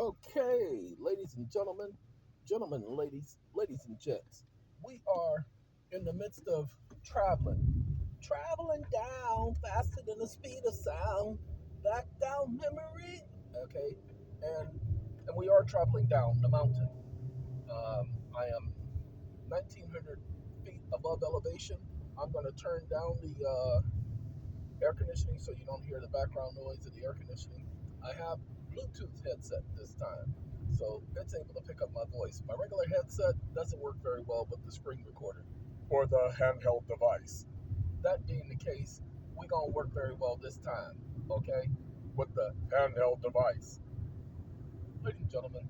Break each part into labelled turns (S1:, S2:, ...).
S1: Okay, ladies and gentlemen, gentlemen and ladies and gents, we are in the midst of traveling down faster than the speed of sound, back down memory. Okay, and and we are traveling down the mountain. I am 1,900 feet above elevation. I'm going to turn down the air conditioning so you don't hear the background noise of the air conditioning. I have Bluetooth headset this time, so it's able to pick up my voice. My regular headset doesn't work very well with the screen recorder or the handheld device. That being the case, we gonna work very well this time, okay? With the handheld device. Ladies and gentlemen,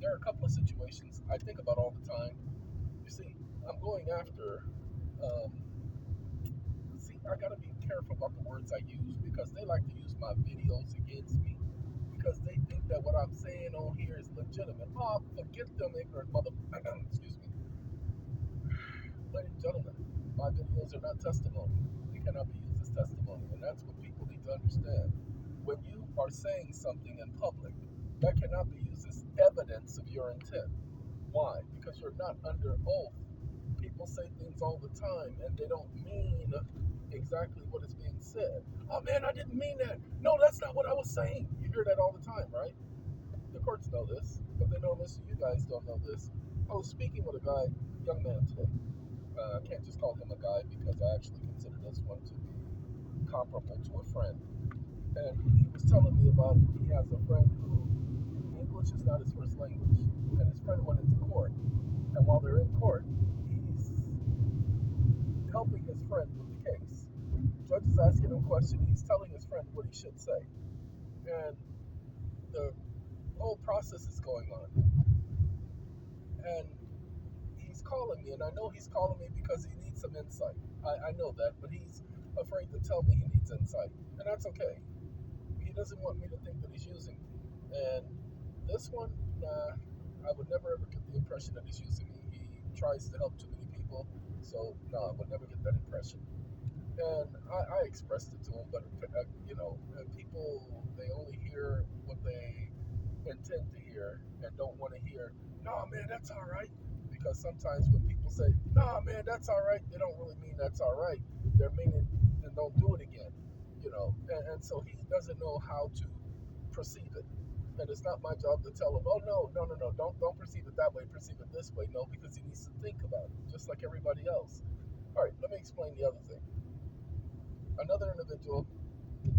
S1: there are a couple of situations I think about all the time. You see, I'm going after um, see, I gotta be careful about the words I use because they like to use my videos against me because they think that what I'm saying on here is legitimate. Oh, forget them ignorant mother. Excuse me, ladies and gentlemen. My videos are not testimony. They cannot be used as testimony, and that's what people need to understand. When you are saying something in public, that cannot be used as evidence of your intent. Why? Because you're not under oath. People say things all the time and they don't mean exactly what is being said. Oh man, I didn't mean that. No, that's not what I was saying. You hear that all the time, right? The courts know this, but they know this. You guys don't know this. I was speaking with a guy, young man today. I can't just call him a guy because I actually consider this one to be comparable to a friend. And he was telling me about he has a friend who English is not his first language, and his friend went into court. And while they're in court, he's helping his friend with the case. Judge is asking him questions. He's telling his friend what he should say, and the whole process is going on. And he's calling me, and I know he's calling me because he needs some insight. I know that, but he's afraid to tell me he needs insight, and that's okay. He doesn't want me to think that he's using me. And this one, nah, I would never ever get the impression that he's using me. He tries to help too many people, so no, I would never get that impression. And I expressed it to him, but people they only hear what they intend to hear and don't want to hear. No, man, that's all right. Because sometimes when people say, "No, man, that's all right," they don't really mean that's all right. They're meaning then don't do it again. And so he doesn't know how to perceive it. And it's not my job to tell him, "Oh no, no, no, no, don't perceive it that way. Perceive it this way." No, because he needs to think about it, just like everybody else. All right, let me explain the other thing. Another individual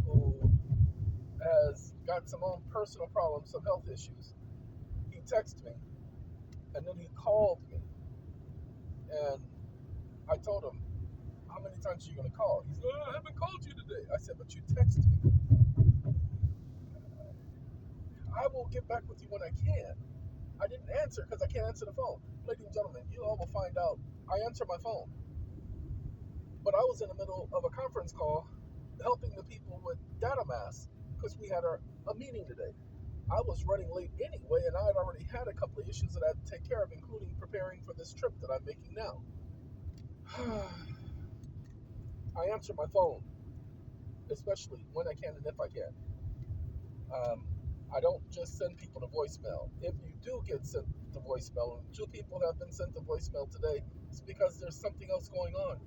S1: who has got some own personal problems, some health issues. He texted me and then he called me, and I told him, "How many times are you going to call?" He's like, "I haven't called you today." I said, "But you texted me. I will get back with you when I can." I didn't answer because I can't answer the phone. Ladies and gentlemen, you all will find out I answer my phone. But I was in the middle of a conference call helping the people with data mass because we had a meeting today. I was running late anyway, and I had already had a couple of issues that I had to take care of, including preparing for this trip that I'm making now. I answer my phone, especially when I can and if I can. Um, I don't just send people to voicemail. If you do get sent to voicemail, and two people have been sent to voicemail today, it's because there's something else going on,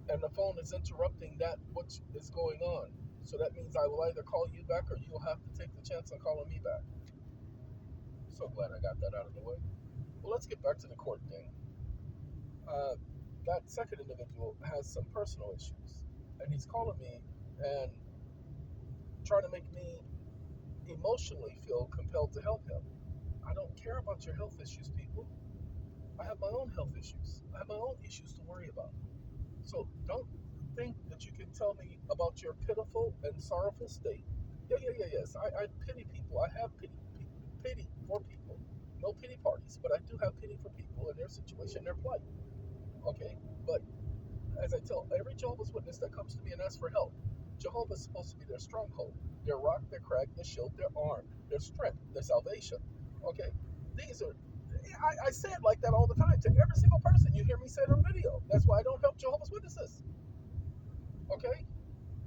S1: and the phone is interrupting that which is going on. So that means I will either call you back or you'll have to take the chance on calling me back. So glad I got that out of the way. Well, let's get back to the court thing. Uh, that second individual has some personal issues, and he's calling me and trying to make me emotionally feel compelled to help him. I don't care about your health issues, people. I have my own health issues. I have my own issues to worry about. So don't think that you can tell me about your pitiful and sorrowful state. Yeah, yeah, yeah, yes. I pity people. I have pity for people. No pity parties, but I do have pity for people and their situation, their plight. Okay, but as I tell every Jehovah's Witness that comes to me and asks for help, Jehovah's supposed to be their stronghold, their rock, their crag, their shield, their arm, their strength, their salvation. Okay, these are. I say it like that all the time to every single person. You hear me say it on video. That's why I don't help Jehovah's Witnesses. Okay,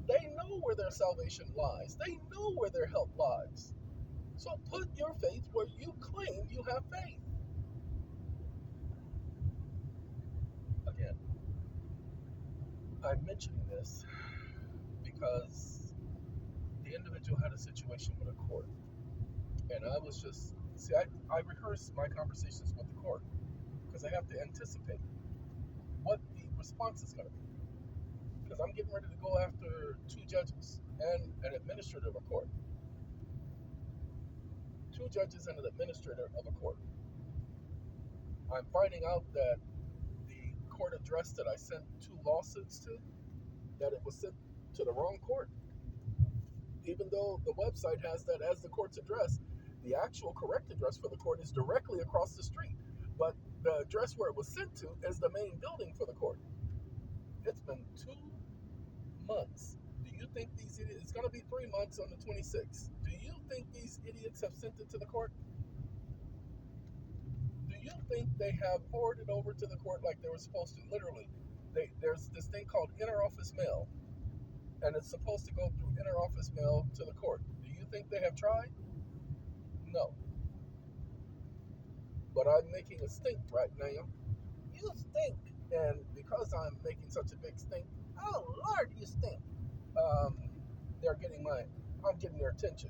S1: they know where their salvation lies. They know where their help lies. So put your faith where you claim you have faith. Again, I'm mentioning this because the individual had a situation with a court. And I was just, see, I rehearse my conversations with the court because I have to anticipate what the response is going to be. Because I'm getting ready to go after two judges and an administrator of a court. Two judges and an administrator of a court. I'm finding out that the court address that I sent two lawsuits to, that it was sent to the wrong court. Even though the website has that as the court's address, the actual correct address for the court is directly across the street. But the address where it was sent to is the main building for the court. It's been 2 months. Do you think these idiots, it's going to be 3 months on the 26th. Do you think these idiots have sent it to the court? Do you think they have forwarded over to the court like they were supposed to? Literally, there's this thing called interoffice mail, and it's supposed to go through interoffice mail to the court. Do you think they have tried? No. But I'm making a stink right now. You stink. And because I'm making such a big stink, oh Lord, you stink. Um, I'm getting their attention.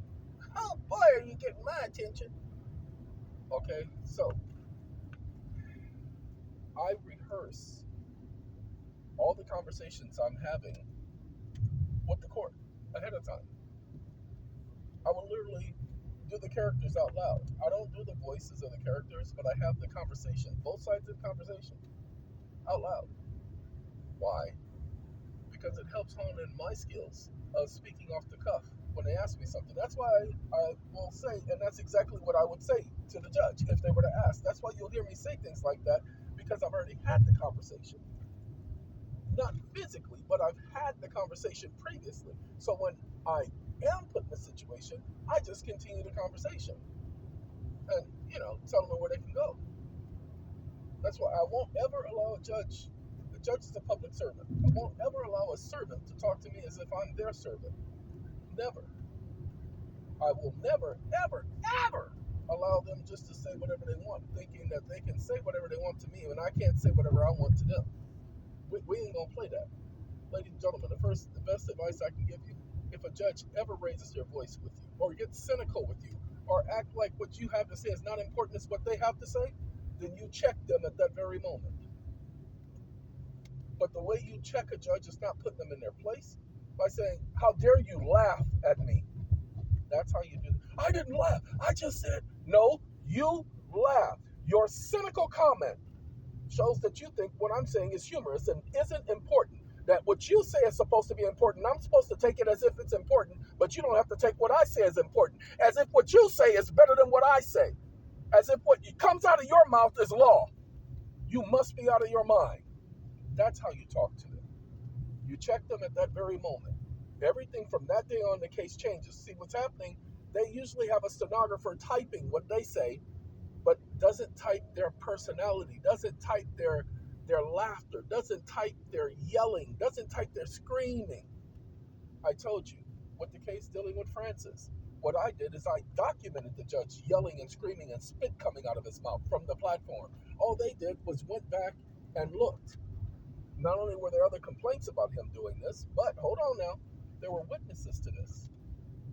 S1: Oh boy, are you getting my attention? Okay, so I rehearse all the conversations I'm having with the court ahead of time. I will literally do the characters out loud. I don't do the voices of the characters, but I have the conversation, both sides of the conversation, out loud. Why? Because it helps hone in my skills of speaking off the cuff when they ask me something. That's why I will say, and that's exactly what I would say to the judge if they were to ask. That's why you'll hear me say things like that, because I've already had the conversation. Not physically, but I've had the conversation previously. So when I am put in a situation, I just continue the conversation and, tell them where they can go. That's why I won't ever allow a judge. The judge is a public servant. I won't ever allow a servant to talk to me as if I'm their servant. Never. I will never, ever, ever allow them just to say whatever they want, thinking that they can say whatever they want to me and I can't say whatever I want to them. We ain't gonna play that. Ladies and gentlemen, the best advice I can give you, if a judge ever raises their voice with you, or gets cynical with you, or act like what you have to say is not important as what they have to say, then you check them at that very moment. But the way you check a judge is not putting them in their place by saying, how dare you laugh at me? That's how you do it. I didn't laugh. I just said, no, you laughed. Your cynical comment shows that you think what I'm saying is humorous and isn't important. That what you say is supposed to be important. I'm supposed to take it as if it's important, but you don't have to take what I say as important. As if what you say is better than what I say. As if what comes out of your mouth is law. You must be out of your mind. That's how you talk to them. You check them at that very moment. Everything from that day on, the case changes. See what's happening? They usually have a stenographer typing what they say, but doesn't type their personality, doesn't type their laughter, doesn't type their yelling, doesn't type their screaming. I told you, with the case dealing with Francis, what I did is I documented the judge yelling and screaming and spit coming out of his mouth from the platform. All they did was went back and looked. Not only were there other complaints about him doing this, but hold on now, there were witnesses to this.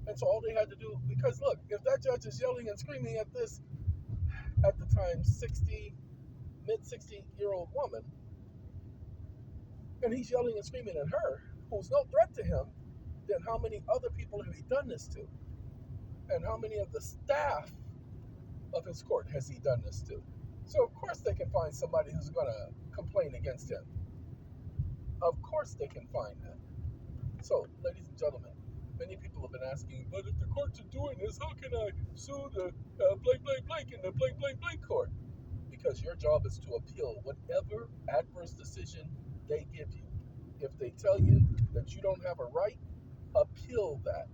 S1: And so all they had to do, because look, if that judge is yelling and screaming at this, at the time, mid 60-year-old woman, and he's yelling and screaming at her, who's no threat to him, then how many other people have he done this to? And how many of the staff of his court has he done this to? So of course they can find somebody who's going to complain against him. Of course they can find that. So, ladies and gentlemen, many people have been asking, but if the courts are doing this, how can I sue the blank, blank, blank in the blank, blank, blank court? Because your job is to appeal whatever adverse decision they give you. If they tell you that you don't have a right, appeal that.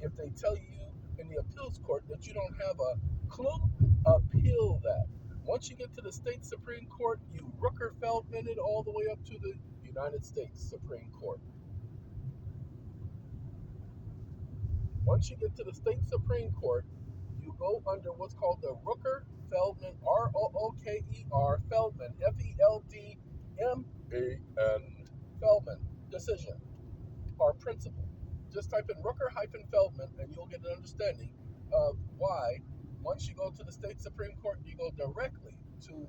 S1: If they tell you in the appeals court that you don't have a clue, appeal that. Once you get to the state Supreme Court, you Rooker-Feldman it all the way up to the United States Supreme Court. Once you get to the state Supreme Court, you go under what's called the Rooker-Feldman, Rooker Feldman, Feldman, Feldman decision or principle. Just type in Rooker-Feldman and you'll get an understanding of why once you go to the state Supreme Court, you go directly to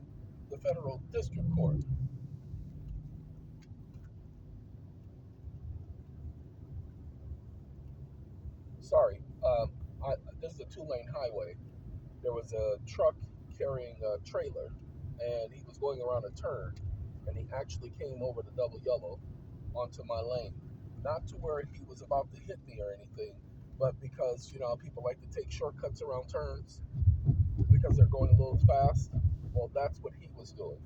S1: the federal district court. Sorry, this is a two-lane highway. There was a truck carrying a trailer, and he was going around a turn, and he actually came over the double yellow onto my lane. Not to where he was about to hit me or anything, but because, people like to take shortcuts around turns because they're going a little fast. Well, that's what he was doing.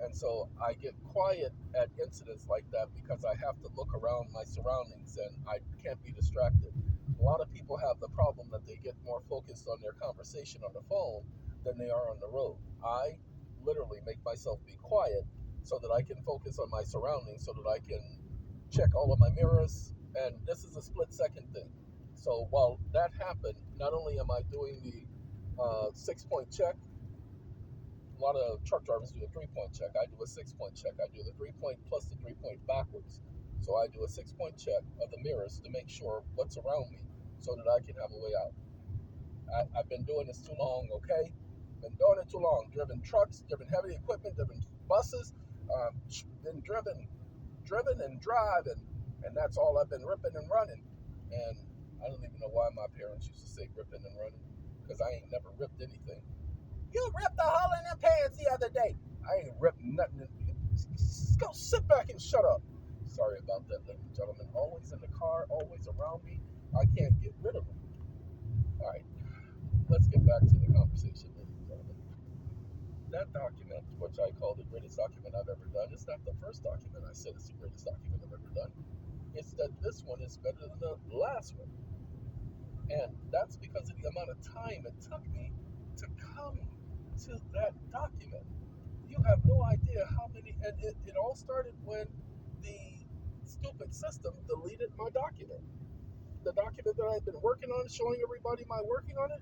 S1: And so I get quiet at incidents like that because I have to look around my surroundings and I can't be distracted. A lot of people have the problem that they get more focused on their conversation on the phone than they are on the road. I literally make myself be quiet so that I can focus on my surroundings, so that I can check all of my mirrors. And this is a split second thing. So while that happened, not only am I doing the 6 point check, a lot of truck drivers do a 3 point check. I do a 6 point check. I do the 3 point plus the 3 point backwards. So I do a 6 point check of the mirrors to make sure what's around me so that I can have a way out. I've been doing this too long, okay? Been doing it too long. Driven trucks, driven heavy equipment, driven buses, been driven and driving, and that's all I've been ripping and running. And I don't even know why my parents used to say ripping and running, because I ain't never ripped anything. You ripped a hole in them pants the other day. I ain't ripped nothing. Just go sit back and shut up. Sorry about that, ladies and gentlemen. Always in the car, always around me. I can't get rid of them. All right, let's get back to the conversation, ladies and gentlemen. That document, which I call the greatest document I've ever done, it's not the first document I said it's the greatest document I've ever done. It's that this one is better than the last one. And that's because of the amount of time it took me to come to that document. You have no idea how many, and it all started when the stupid system deleted my document. The document that I've been working on, showing everybody my working on it.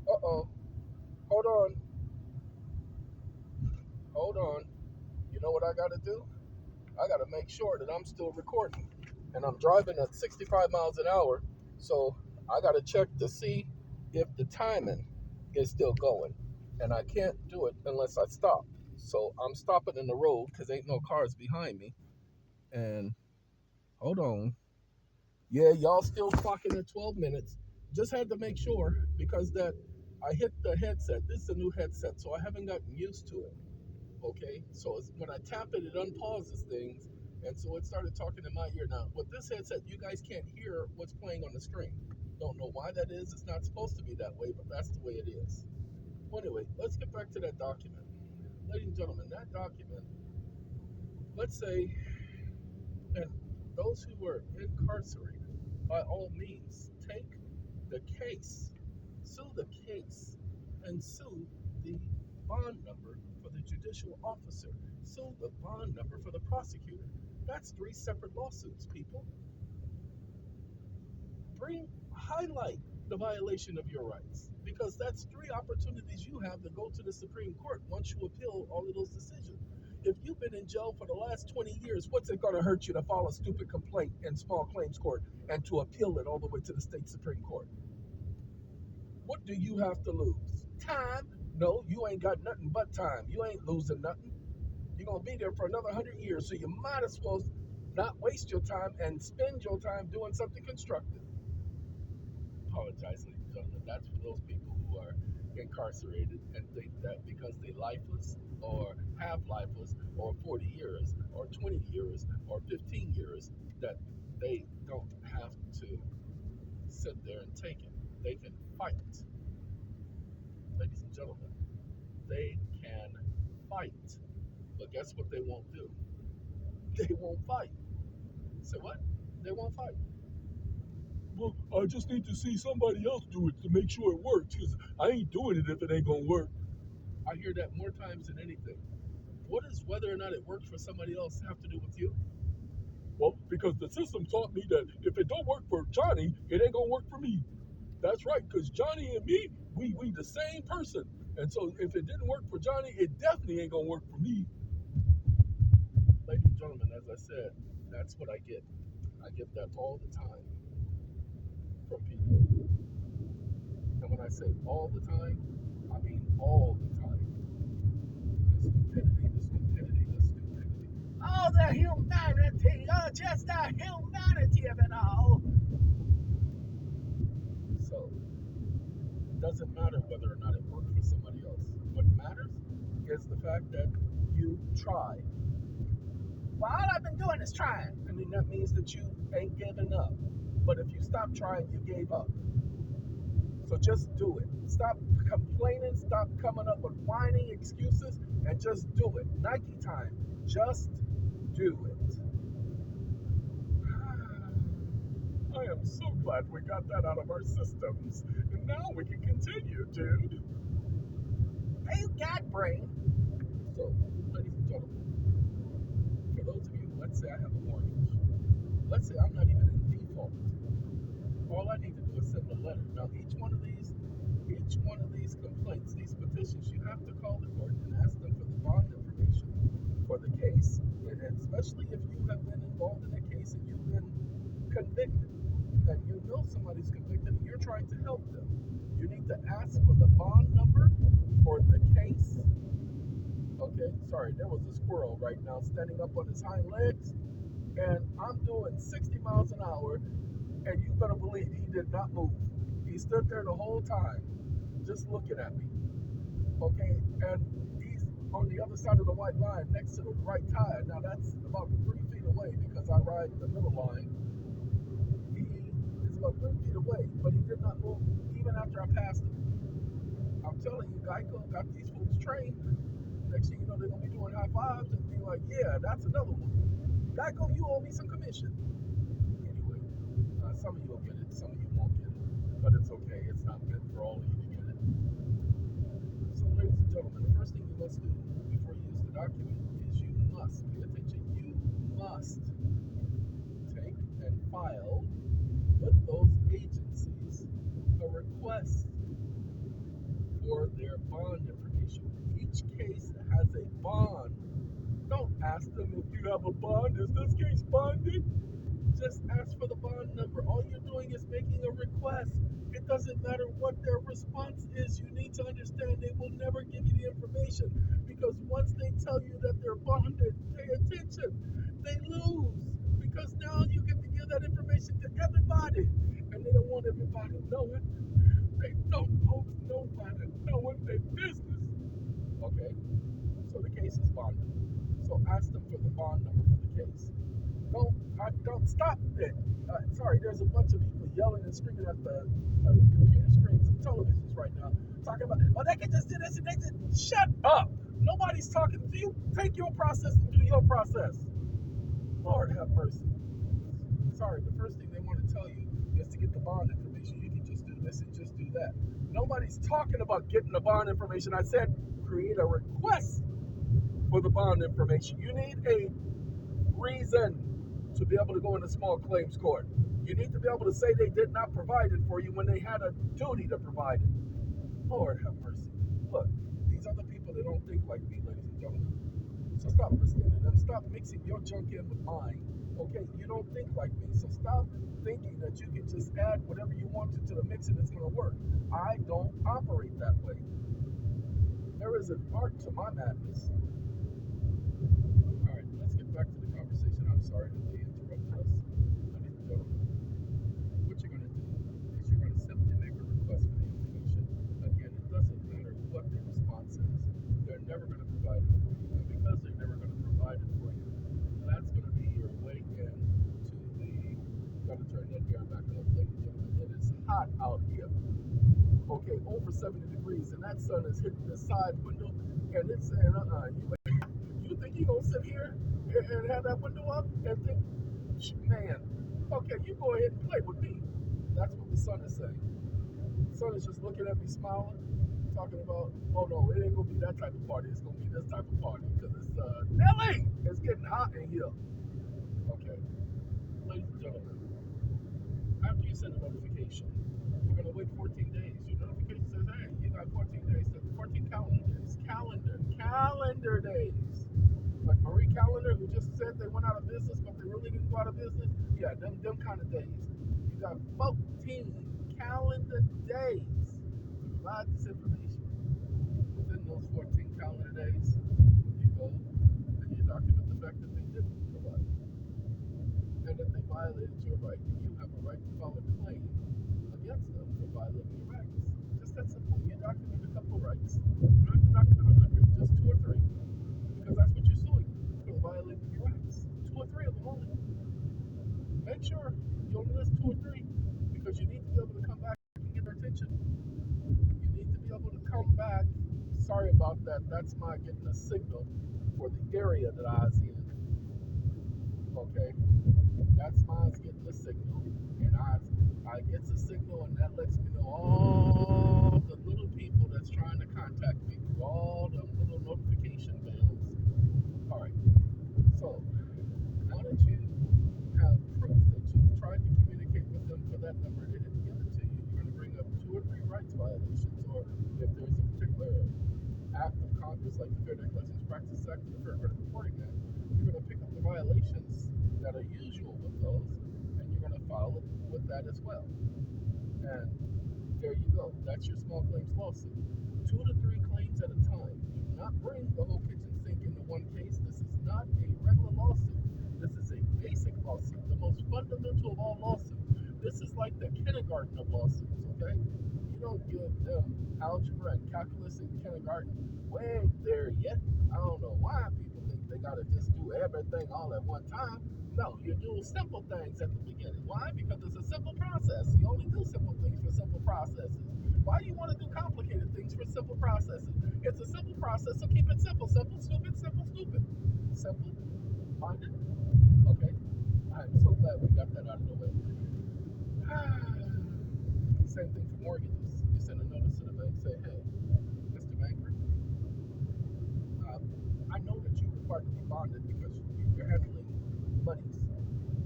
S1: Hold on, hold on. You know what I got to do? I got to make sure that I'm still recording. And I'm driving at 65 miles an hour, so I got to check to see if the timing is still going. And I can't do it unless I stop. So I'm stopping in the road because ain't no cars behind me. And hold on. Yeah, y'all still clocking at 12 minutes. Just had to make sure because that I hit the headset. This is a new headset, so I haven't gotten used to it. Okay, so when I tap it, it unpauses things, and so it started talking in my ear. Now, with this headset, you guys can't hear what's playing on the screen. Don't know why that is. It's not supposed to be that way, but that's the way it is. Well, anyway, let's get back to that document. Ladies and gentlemen, that document, let's say, and those who were incarcerated, by all means, take the case, sue the case, and sue the bond number for the judicial officer, sue the bond number for the prosecutor. That's 3 separate lawsuits, people. Highlight the violation of your rights, because that's 3 opportunities you have to go to the Supreme Court once you appeal all of those decisions. If you've been in jail for the last 20 years, what's it going to hurt you to file a stupid complaint in small claims court and to appeal it all the way to the state Supreme Court? What do you have to lose? Time? No, you ain't got nothing but time. You ain't losing nothing. You're going to be there for another 100 years, so you might as well not waste your time and spend your time doing something constructive. Apologize, ladies and gentlemen. That's for those people who are incarcerated and think that because they lifeless or half lifeless or 40 years or 20 years or 15 years that they don't have to sit there and take it. They can fight. Ladies and gentlemen, they can fight. But guess what they won't do? They won't fight. Say what? They won't fight. Well, I just need to see somebody else do it to make sure it works, because I ain't doing it if it ain't gonna work. I hear that more times than anything. What does whether or not it works for somebody else have to do with you? Well, because the system taught me that if it don't work for Johnny, it ain't gonna work for me. That's right, because Johnny and me, we the same person. And so if it didn't work for Johnny, it definitely ain't gonna work for me. Ladies and gentlemen, as I said, that's what I get. I get that all the time from people. And when I say all the time, I mean all the time. The stupidity, the stupidity, the stupidity. Oh, the humanity, oh, just the humanity of it all. So, it doesn't matter whether or not it worked for somebody else. What matters is the fact that you tried. Well, all I've been doing is trying. I mean, that means that you ain't giving up. But if you stop trying, you gave up. So just do it. Stop complaining. Stop coming up with whining excuses and just do it. Nike time. Just do it. I am so glad we got that out of our systems. And now we can continue, dude. Hey, God brain. So, ladies and gentlemen, for those of you, let's say I have a mortgage. Let's say I'm not even in default. All I need to do is send a letter. Now, each one of these complaints, these petitions, you have to call the court and ask them for the bond information for the case, and especially if you have been involved in a case and you've been convicted, and you know somebody's convicted and you're trying to help them. You need to ask for the bond number for the case. Okay, sorry, there was a squirrel right now standing up on his hind legs, and I'm doing 60 miles an hour, and you better believe he did not move. He stood there the whole time, just looking at me. Okay, and he's on the other side of the white line next to the right tire. Now that's about 3 feet away because I ride the middle line. He is about 3 feet away, but he did not move even after I passed him. I'm telling you, Geico got these fools trained. Next thing you know, they're going to be doing high fives and be like, yeah, that's another one. Geico, you owe me some commission. Anyway, some of you will get it, some of you won't get it. But it's okay. It's not meant for all of you to get it. So, ladies and gentlemen, the first thing you must do before you use the document is you must, pay attention, you must take and file with those agencies a request for their bond information. Each case has a bond. Don't ask them if you have a bond. Is this case bonded? Just ask for the bond number. All you're doing is making a request. It doesn't matter what their response is. You need to understand they will never give you the information because once they tell you that they're bonded, pay attention, they lose because now you get to give that information to everybody and they don't want everybody knowing. They don't want nobody knowing their business. Okay, so the case is bonded. So ask them for the bond number for the case. Don't stop it. Sorry, there's a bunch of people yelling and screaming at the computer screens and televisions right now, talking about, oh, they can just do this and they can. Shut up! Nobody's talking to you. Take your process and do your process. Lord have mercy. Sorry, the first thing they want to tell you is to get the bond information. You can just do this and just do that. Nobody's talking about getting the bond information. I said create a request for the bond information. You need a reason to be able to go into small claims court. You need to be able to say they did not provide it for you when they had a duty to provide it. Lord have mercy. Look, these other people, they don't think like me, ladies and gentlemen. So stop listening to them. Stop mixing your junk in with mine. Okay, you don't think like me. So stop thinking that you can just add whatever you want to the mix and it's going to work. I don't operate that way. There is an art to my madness. All right, let's get back to the conversation. I'm sorry to interrupt us. Ladies and gentlemen, what you're going to do is you're going to simply make a request for the information. Again, it doesn't matter what the response is. They're never going to provide it for you. And because they're never going to provide it for you, that's going to be your way in to the... Got to turn that air back up, ladies and gentlemen. It is hot out here. Okay, over 70 degrees, and that sun is hitting the side window, and it's saying, you think you're going to sit here and have that window up and think, man, okay, you go ahead and play with me. That's what the sun is saying. The sun is just looking at me smiling, talking about, oh no, it ain't going to be that type of party. It's going to be this type of party because it's LA. It's getting hot in here. Okay, ladies and gentlemen, After you send a notification, you're going to wait 14 days. Your notification says, hey, you got 14 days, 14 calendar days. Calendar days. Like Marie Calendar, who just said they went out of business, but they really didn't go out of business. Yeah, them kind of days. You got 14 calendar days to provide this information. Within those 14 calendar days, you go and you document the fact that they didn't provide. And that they violated your right. You have a right to file a claim against them for violating your rights. Just that simple. You document a couple of rights. You don't have to document 100, just 2 or 3. Because that's what you're suing for violating your rights. 2 or 3 of them only. Make sure you only list 2 or 3 because you need to be able to come back and get their attention. You need to be able to come back. Sorry about that. That's my getting a signal for the area that I was in. Okay? That's mine getting a signal. And I gets a signal and that lets me know all the little people that's trying to contact me through all the little notification bells. Alright. So now that you have proof that you tried to communicate with them for that number, they didn't give it to you, you're going to bring up 2 or 3 rights violations, or if there's a particular act of Congress like the Fair Debt Collections Practices Act and the Fair Credit Reporting Act, you're going to pick up the violations that are usual with those, and you're going to file it with that as well. And there you go. That's your small claims lawsuit. 2 to 3 claims at a time. Do not bring the whole kitchen sink into one case. This is not a regular lawsuit. This is a basic lawsuit, the most fundamental of all lawsuits. This is like the kindergarten of lawsuits, okay? You don't give them algebra and calculus in kindergarten. We ain't there yet. I don't know why people think they gotta just do everything all at one time. No, you do simple things at the beginning. Why? Because it's a simple process. You only do simple things for simple processes. Why do you want to do complicated things for simple processes? It's a simple process, so keep it simple. Simple, stupid, simple, stupid. Simple, minded. Okay. I'm so glad we got that out of the way. Same thing for mortgages. You send a notice to the bank, say, hey, Mr. Banker, I know that you're required to be bonded because you're handling monies,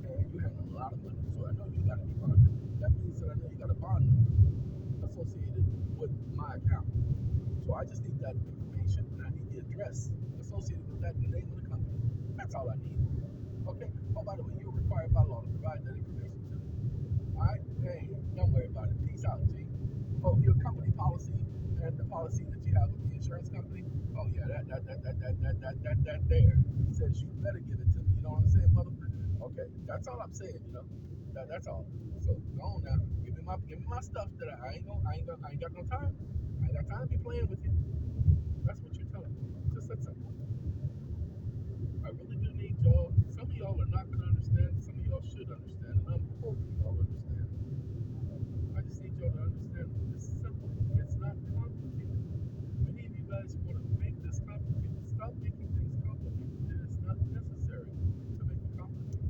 S1: and you're handling a lot of money, so I know you got to be bonded. That means that I know you got a bond number associated with my account. So I just need that information, and I need the address associated with that, and the name of the company. That's all I need. Okay? Oh, by the way, you're required by law to provide that information to me. All right? Hey, don't worry about it. Peace out, G. Oh, your company policy and the policy that you have with the insurance company. Oh yeah, that there says you better give it to me. You know what I'm saying, mother? Okay, that's all I'm saying. You know, that's all. So go on now. Give me my stuff that I ain't got no time. I ain't got time to be playing with you. That's what you're telling me. Just that simple. I really do need y'all. Some of y'all are not gonna understand. Some of y'all should understand, and I'm hoping y'all understand. I just need y'all to understand it's simple. It's not complicated. Many of you guys want to make this complicated. Stop making things complicated. It is not necessary to make it complicated.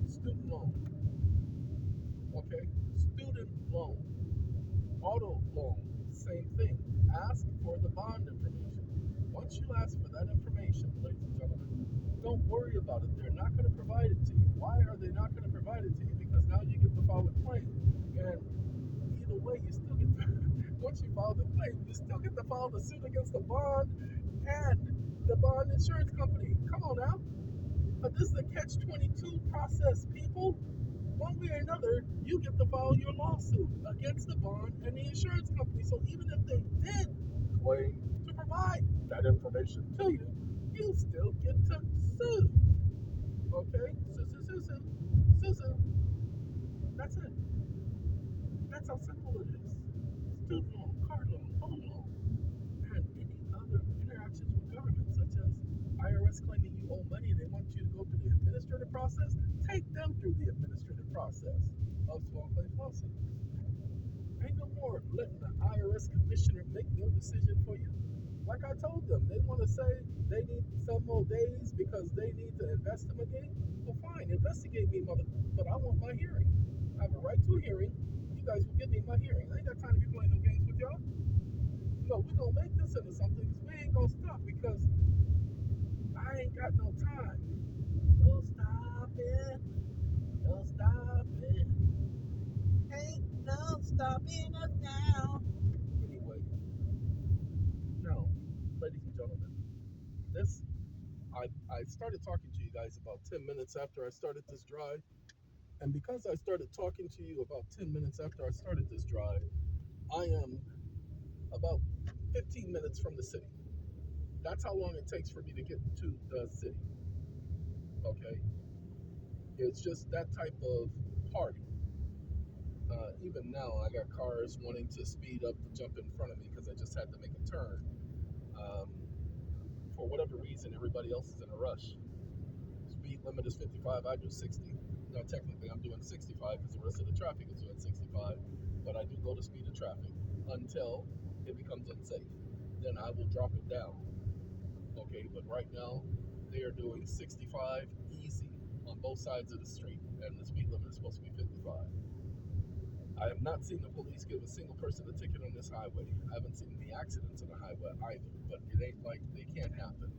S1: Student loan. Okay? Student loan. Auto loan. Same thing. Ask for the bond information. Once you ask for that information, ladies and gentlemen, don't worry about it. They're not going to provide it to you. Why are they not going to provide it to you? Because now you get to file a claim. And either way, you still get to, once you file the claim, you still get to file the suit against the bond and the bond insurance company. Come on now. But this is a catch-22 process, people. One way or another, you get to file your lawsuit against the bond and the insurance company. So even if they did claim to provide that information to you, you still get to sue. Okay? Sue. That's it. That's how simple it is. Student loan, car loan, home loan, and any other interactions with government, such as IRS claiming you owe money and they want you to go through the administrative process, take them through the administrative process of small claims lawsuits. Ain't no more letting the IRS commissioner make no decision for you. Like I told them, they want to say they need some more days because they need to investigate. Well, fine, investigate me, mother, but I want my hearing. I have a right to a hearing. You guys will give me my hearing. I ain't got time to be playing no games with y'all. No, we're going to make this into something because we ain't going to stop because I ain't got no time. No stopping. no stopping. Ain't no stopping us now. Anyway, now, ladies and gentlemen, this I started talking to you guys about 10 minutes after I started this drive. And because I started talking to you about 10 minutes after I started this drive, I am about 15 minutes from the city. That's how long it takes for me to get to the city. Okay? It's just that type of party. Even now, I got cars wanting to speed up to jump in front of me because I just had to make a turn. Um, for whatever reason, everybody else is in a rush. Speed limit is 55, I do 60. Now, technically, I'm doing 65 because the rest of the traffic is doing 65, but I do go to speed of traffic until it becomes unsafe. Then I will drop it down. Okay, but right now, they are doing 65 easy on both sides of the street, and the speed limit is supposed to be 55. I have not seen the police give a single person a ticket on this highway. I haven't seen any accidents on the highway either, but it ain't like they can't happen.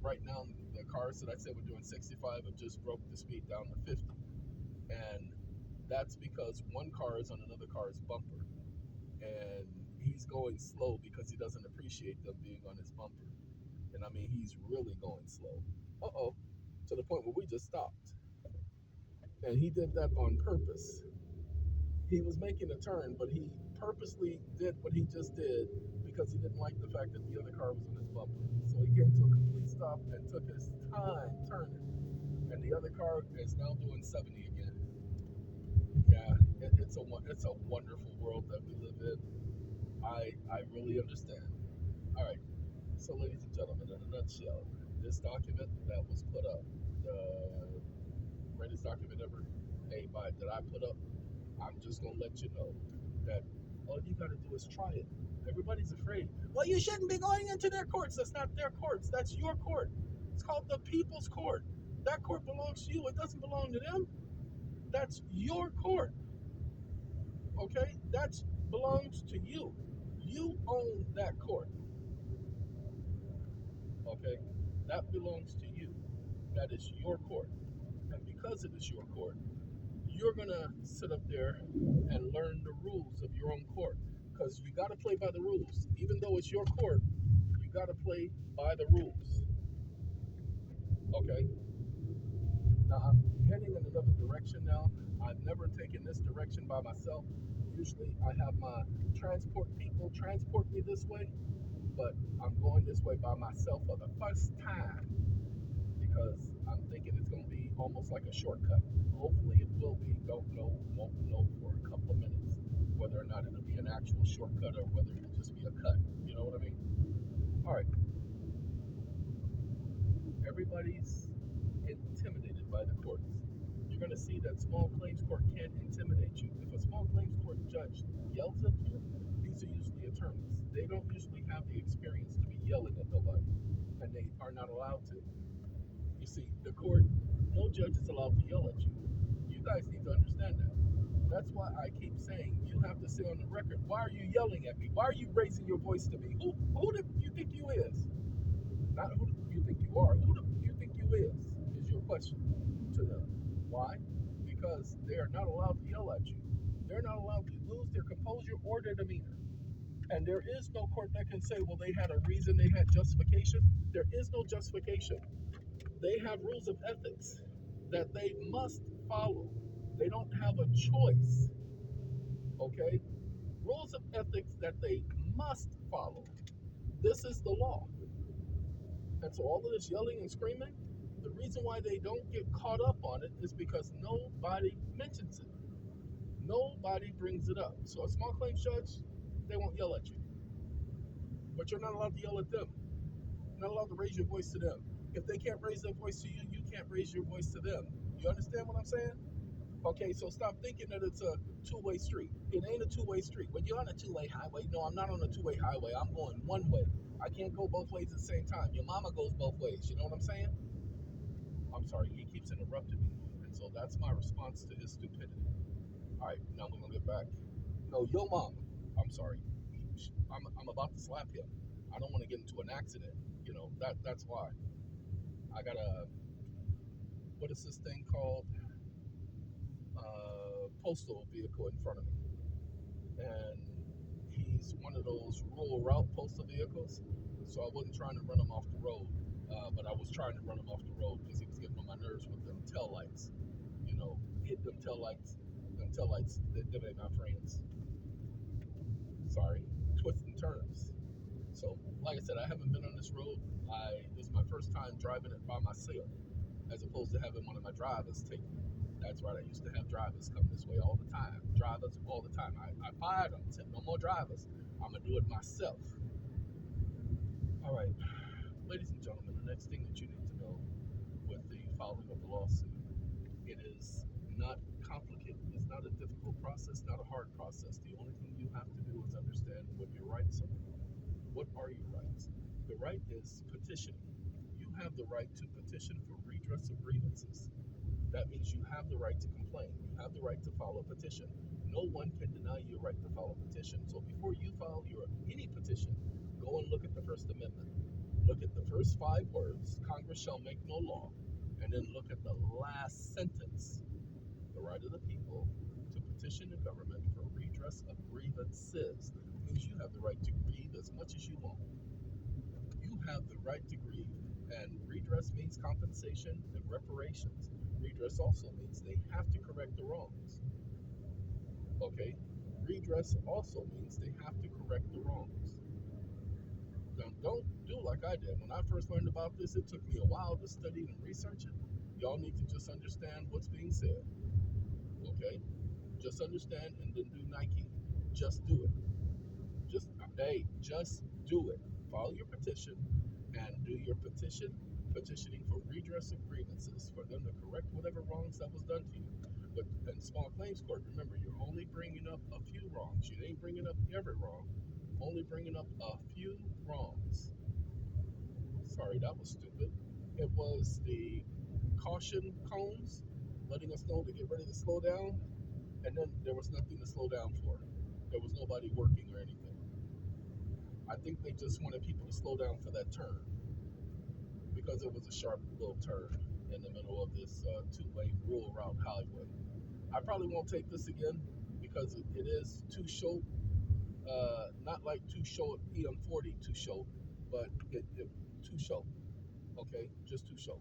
S1: Right now, the cars that I said were doing 65 have just broke the speed down to 50. And that's because one car is on another car's bumper. And he's going slow because he doesn't appreciate them being on his bumper. And I mean, he's really going slow. Uh-oh. To the point where we just stopped. And he did that on purpose. He was making a turn, but he purposely did what he just did because he didn't like the fact that the other car was on his bumper. So he came to a complete stop and took his time turning. And the other car is now doing 70 again. Yeah, it's a wonderful world that we live in. I really understand. All right, so ladies and gentlemen, in a nutshell, this document that was put up, the greatest document ever made by that I put up, I'm just gonna let you know that all you gotta do is try it. Everybody's afraid. Well, you shouldn't be going into their courts. That's not their courts. That's your court. It's called the People's Court. That court belongs to you. It doesn't belong to them. That's your court. Okay? That belongs to you. You own that court. Okay? That belongs to you. That is your court. And because it is your court, you're going to sit up there and learn the rules of your own court. Because you got to play by the rules. Even though it's your court, you got to play by the rules. Okay? Now I'm heading in another direction now. I've never taken this direction by myself. Usually I have my transport people transport me this way, but I'm going this way by myself for the first time because I'm thinking it's going to be almost like a shortcut. Hopefully it will be. Don't know, won't know for a couple of minutes whether or not it'll be an actual shortcut or whether it'll just be a cut. You know what I mean? All right. Everybody's intimidated by the courts. You're going to see that small claims court can't intimidate you. If a small claims court judge yells at you, these are usually attorneys. They don't usually have the experience to be yelling at nobody, and they are not allowed to. You see, the court, no judge is allowed to yell at you. You guys need to understand that. That's why I keep saying you have to say on the record, why are you yelling at me? Why are you raising your voice to me? Who do you think you is? Not who do you think you are. Who do you think you is your question to them. Why? Because they are not allowed to yell at you. They're not allowed to lose their composure or their demeanor. And there is no court that can say, well, they had a reason, they had justification. There is no justification. They have rules of ethics that they must follow. They don't have a choice. Okay? Rules of ethics that they must follow. This is the law. And so all of this yelling and screaming, the reason why they don't get caught up on it is because nobody mentions it. Nobody brings it up. So a small claims judge, they won't yell at you. But you're not allowed to yell at them. You're not allowed to raise your voice to them. If they can't raise their voice to you, you can't raise your voice to them. You understand what I'm saying? Okay, so stop thinking that it's a two-way street. It ain't a two-way street. When you're on a two-way highway, no, I'm not on a two-way highway. I'm going one way. I can't go both ways at the same time. Your mama goes both ways. You know what I'm saying? I'm sorry, he keeps interrupting me. And so that's my response to his stupidity. All right, now we're going to get back. No, your mama. I'm sorry. I'm about to slap him. I don't want to get into an accident. You know, that's why. I got a, what is this thing called? postal vehicle in front of me, and he's one of those rural route postal vehicles. So I wasn't trying to run him off the road, but I was trying to run him off the road because he was getting on my nerves with them tail lights. You know, hit them tail lights. Them tail lights, them ain't my friends. Sorry, twists and turns. So, like I said, I haven't been on this road. This is my first time driving it by myself, as opposed to having one of my drivers take me. That's right. I used to have drivers come this way all the time. Drivers all the time. I fired them. Said no more drivers. I'm gonna do it myself. All right, ladies and gentlemen. The next thing that you need to know with the filing of the lawsuit, it is not complicated. It's not a difficult process. Not a hard process. The only thing you have to do is understand what your rights are. What are your rights? The right is petitioning. You have the right to petition for redress of grievances. That means you have the right to complain. You have the right to file a petition. No one can deny you a right to file a petition. So before you file any petition, go and look at the First Amendment. Look at the first 5 words, Congress shall make no law, and then look at the last sentence, the right of the people to petition the government for redress of grievances. It means you have the right to grieve as much as you want. You have the right to grieve, and redress means compensation and reparations. Redress also means they have to correct the wrongs. Okay? Redress also means they have to correct the wrongs. Now, don't do like I did. When I first learned about this, it took me a while to study and research it. Y'all need to just understand what's being said. Okay? Just understand and then do Nike. Just do it. Just do it. File your petition and do your petitioning for redress of grievances, for them to correct whatever wrongs that was done to you. But in small claims court, remember, you're only bringing up a few wrongs. You ain't bringing up every wrong. Only bringing up a few wrongs. Sorry, that was stupid. It was the caution cones letting us know to get ready to slow down, and then there was nothing to slow down for. There was nobody working or anything. I think they just wanted people to slow down for that turn because it was a sharp little turn in the middle of this 2-lane rural route highway. I probably won't take this again because it is too short. Not like too short, EM40 too short, but it too short. Okay, just too short.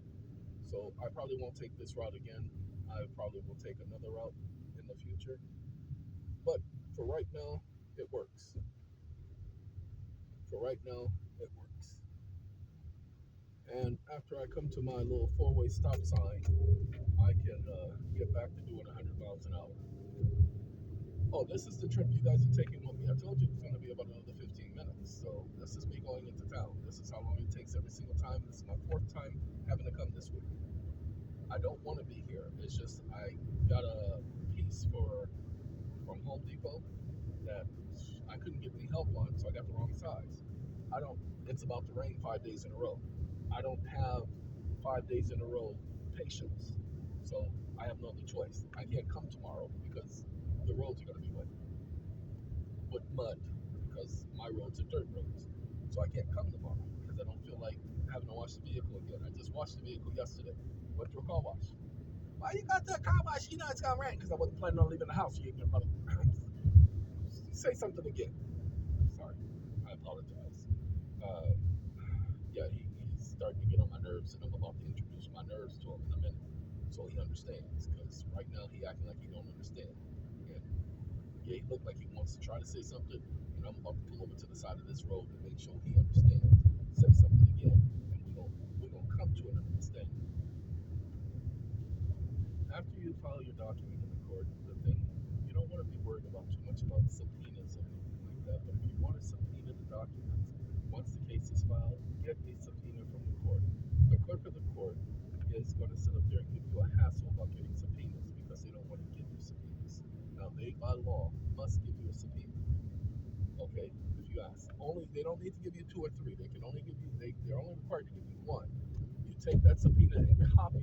S1: So I probably won't take this route again. I probably will take another route in the future. But for right now, it works. For right now, it works. And after I come to my little 4-way stop sign, I can get back to doing 100 miles an hour. Oh, this is the trip you guys are taking with me. I told you it's going to be about another 15 minutes. So this is me going into town. This is how long it takes every single time. This is my 4th time having to come this week. I don't want to be here. It's just I got a piece from Home Depot that I couldn't get any help on, so I got the wrong size. It's about to rain 5 days in a row. I don't have 5 days in a row patience. So I have no other choice. I can't come tomorrow because the roads are going to be wet with mud because my roads are dirt roads. So I can't come tomorrow because I don't feel like having to wash the vehicle again. I just washed the vehicle yesterday. Went through a car wash. Why you got that car wash? You know it's going to rain because I wasn't planning on leaving the house. You ain't going to say something again. Sorry. I apologize. Yeah, he's starting to get on my nerves, and I'm about to introduce my nerves to him in a minute, so he understands. Because right now he acting like he don't understand, and yeah, he looked like he wants to try to say something, and I'm about to pull over to the side of this road and make sure he understands. Say something again, and we're gonna come to an understanding. After you file your document in the court, you don't want to be worried about too much about subpoenas or anything like that. But if you want to subpoena the documents, once the case is filed, get a subpoena from the court. The clerk of the court is going to sit up there and give you a hassle about getting subpoenas because they don't want to give you subpoenas. Now, they by law must give you a subpoena. Okay, if you ask, they don't need to give you 2 or 3. They're only required to give you 1. You take that subpoena and copy